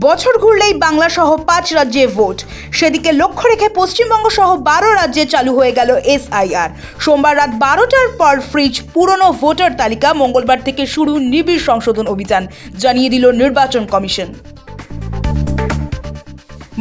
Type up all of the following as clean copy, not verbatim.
বছর ঘুরলেই বাংলা সহ 5 রাজ্যে ভোট। সেদিকে লক্ষ্য রেখে পশ্চিমবঙ্গ সহ 12 রাজ্যে চালু হয়ে গেল এসআইআর। সোমবার রাত 12টার পর ফ্রিজ পুরনো ভোটার তালিকা, মঙ্গলবার থেকে শুরু নিবিড় সংশোধন অভিযান, জানিয়ে দিল নির্বাচন কমিশন।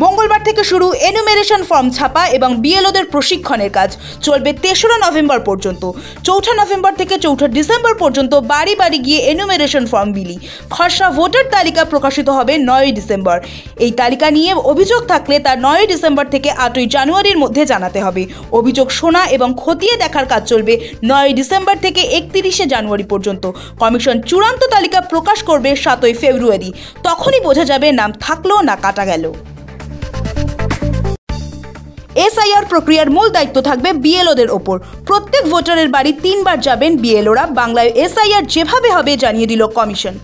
মঙ্গলবার থেকে শুরু এনুমেরেশন ফর্ম ছাপা এবং বিএলওদের প্রশিক্ষণের কাজ চলবে 3রা নভেম্বর পর্যন্ত। 4 নভেম্বর থেকে 4 ডিসেম্বর পর্যন্ত বাড়ি বাড়ি গিয়ে এনুমেরেশন ফর্ম বিলি। খসড়া ভোটার তালিকা প্রকাশিত হবে 9 ডিসেম্বর। এই তালিকা নিয়ে অভিযোগ থাকলে তা 9 ডিসেম্বর থেকে 8 জানুয়ারির মধ্যে জানাতে হবে। অভিযোগ শোনা এবং খতিয়ে দেখার কাজ চলবে 9 ডিসেম্বর থেকে 31 জানুয়ারি পর্যন্ত। কমিশন চূড়ান্ত তালিকা প্রকাশ করবে 7 ফেব্রুয়ারি। তখনই বোঝা যাবে নাম থাকলো না কাটা গেল। এসআইআর প্রক্রিয়ার মূল দায়িত্ব থাকবে বিএলওদের ওপর। প্রত্যেক ভোটারের বাড়ি 3 বার যাবেন বিএলওরা। বাংলায় এসআইআর যেভাবে হবে জানিয়ে দিল কমিশন।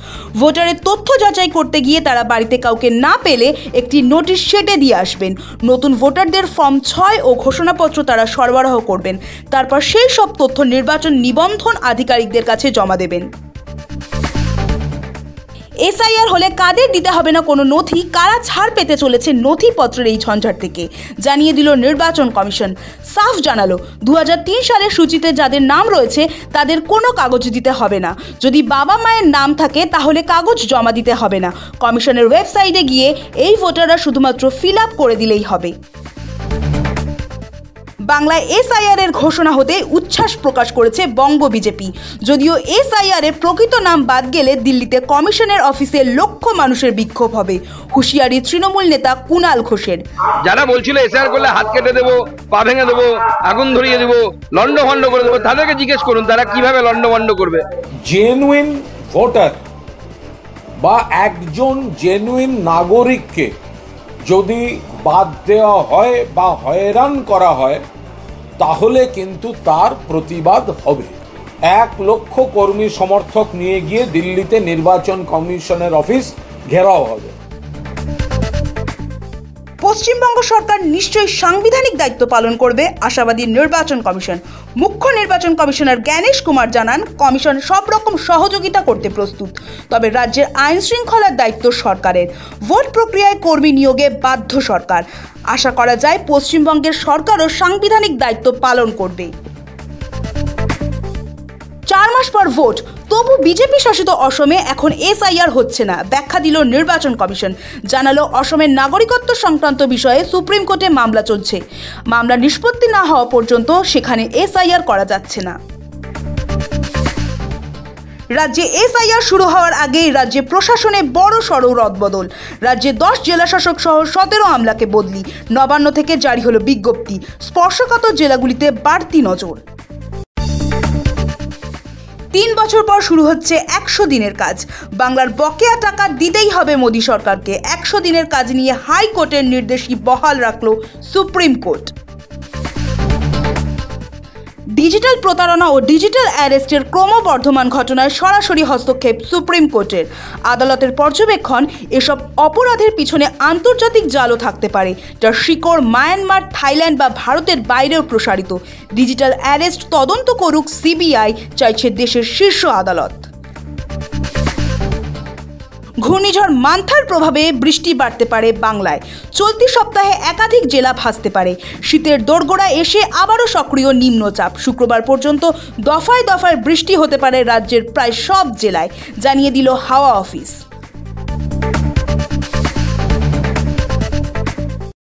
ভোটারের তথ্য যাচাই করতে গিয়ে তারা বাড়িতে কাউকে না পেলে একটি নোটিশ সেটে দিয়ে আসবেন। নতুন ভোটারদের ফর্ম 6 ও ঘোষণাপত্র তারা সরবরাহ করবেন। তারপর সেই সব তথ্য নির্বাচন নিবন্ধন আধিকারিকদের কাছে জমা দেবেন। এসআইআর হলে কাদের দিতে হবে না কোনো নথি, কারা ছাড় পেতে চলেছে নথিপত্রের এই ঝঞ্ঝাট থেকে, জানিয়ে দিল নির্বাচন কমিশন। সাফ জানালো 2003 সালের সূচিতে যাদের নাম রয়েছে তাদের কোনো কাগজ দিতে হবে না। যদি বাবা মায়ের নাম থাকে তাহলে কাগজ জমা দিতে হবে না। কমিশনের ওয়েবসাইটে গিয়ে এই ভোটাররা শুধুমাত্র ফিল আপ করে দিলেই হবে। বাংলায় এসআইআর এর ঘোষণা হতে উচ্ছ্বাস প্রকাশ করেছে বঙ্গ বিজেপি। যদিও এসআইআর এর প্রকৃত নাম বাদ গেলে দিল্লিতে কমিশনের অফিসে লক্ষ মানুষের বিক্ষোভ হবে। হুঁশিয়ারি তৃণমূল নেতা কুণাল ঘোষের। যারা বলছিল এসআইআর করলে হাত কেটে দেবো, পা ভেঙে দেবো, আগুন ধরিয়ে দেবো, লন্ডভন্ড করে দেবো, তাদেরকে জিজ্ঞেস করুন তারা কিভাবে লন্ডভন্ড করবে। জেনুইন ভোটার বা একজন জেনুইন নাগরিককে যদি বাদ দেওয়া হয় বা হয়রান করা হয় তাহলে কিন্তু তার প্রতিবাদ হবে। 1 লক্ষ কর্মী সমর্থক নিয়ে গিয়ে দিল্লিতে নির্বাচন কমিশনের অফিস ঘেরাও হবে। পশ্চিমবঙ্গ সরকার নিশ্চয়ই সাংবিধানিক দায়িত্ব পালন করবে, আশাবাদী নির্বাচন কমিশন। মুখ্য নির্বাচন কমিশনার জ্ঞানেশ কুমার জানান, কমিশন সব রকম সহযোগিতা করতে প্রস্তুত। তবে রাজ্যের আইন শৃঙ্খলার দায়িত্ব সরকারের। ভোট প্রক্রিয়ায় কর্মী নিয়োগে বাধ্য সরকার। আশা করা যায় পশ্চিমবঙ্গের সরকারও সাংবিধানিক দায়িত্ব পালন করবে। 4 মাস পর ভোট, তবু বিজেপি শাসিত অসমে এখন এসআইআর হচ্ছে না, ব্যাখ্যা দিল নির্বাচন কমিশন। জানালো অসমের নাগরিকত্ব সংক্রান্ত বিষয়ে সুপ্রিম কোর্টে মামলা চলছে। মামলা নিষ্পত্তি না হওয়া পর্যন্ত সেখানে এসআইআর করা যাচ্ছে না। রাজ্যে এসআইআর শুরু হওয়ার আগেই রাজ্যে প্রশাসনে বড় সড় রদবদল। রাজ্যে 10 জেলাশাসক সহ 17 আমলাকে বদলি। নবান্ন থেকে জারি হলো বিজ্ঞপ্তি। স্পর্শকাতর জেলাগুলিতে বাড়তি নজর। 3 বছর পর শুরু হচ্ছে 100 দিনের কাজ। বাংলার বকেয়া টাকা দিতেই হবে মোদী সরকারকে। 100 দিনের কাজ নিয়ে হাইকোর্টের নির্দেশই বহাল রাখল সুপ্রিম কোর্ট। ডিজিটাল প্রতারণা ও ডিজিটাল অ্যারেস্টের ক্রমবর্ধমান ঘটনায় সরাসরি হস্তক্ষেপ সুপ্রিম কোর্টের। আদালতের পর্যবেক্ষণ, এসব অপরাধের পিছনে আন্তর্জাতিক জালও থাকতে পারে, যার শিকড় মায়ানমার, থাইল্যান্ড বা ভারতের বাইরেও প্রসারিত। ডিজিটাল অ্যারেস্ট তদন্ত করুক সিবিআই, চাইছে দেশের শীর্ষ আদালত। ঘূর্ণিঝড় মান্থার প্রভাবে বৃষ্টি বাড়তে পারে বাংলায়। চলতি সপ্তাহে একাধিক জেলা ভাসতে পারে। শীতের দোরগোড়া এসে আবারও সক্রিয় নিম্নচাপ। শুক্রবার পর্যন্ত দফায় দফায় বৃষ্টি হতে পারে রাজ্যের প্রায় সব জেলায়, জানিয়ে দিল হাওয়া অফিস।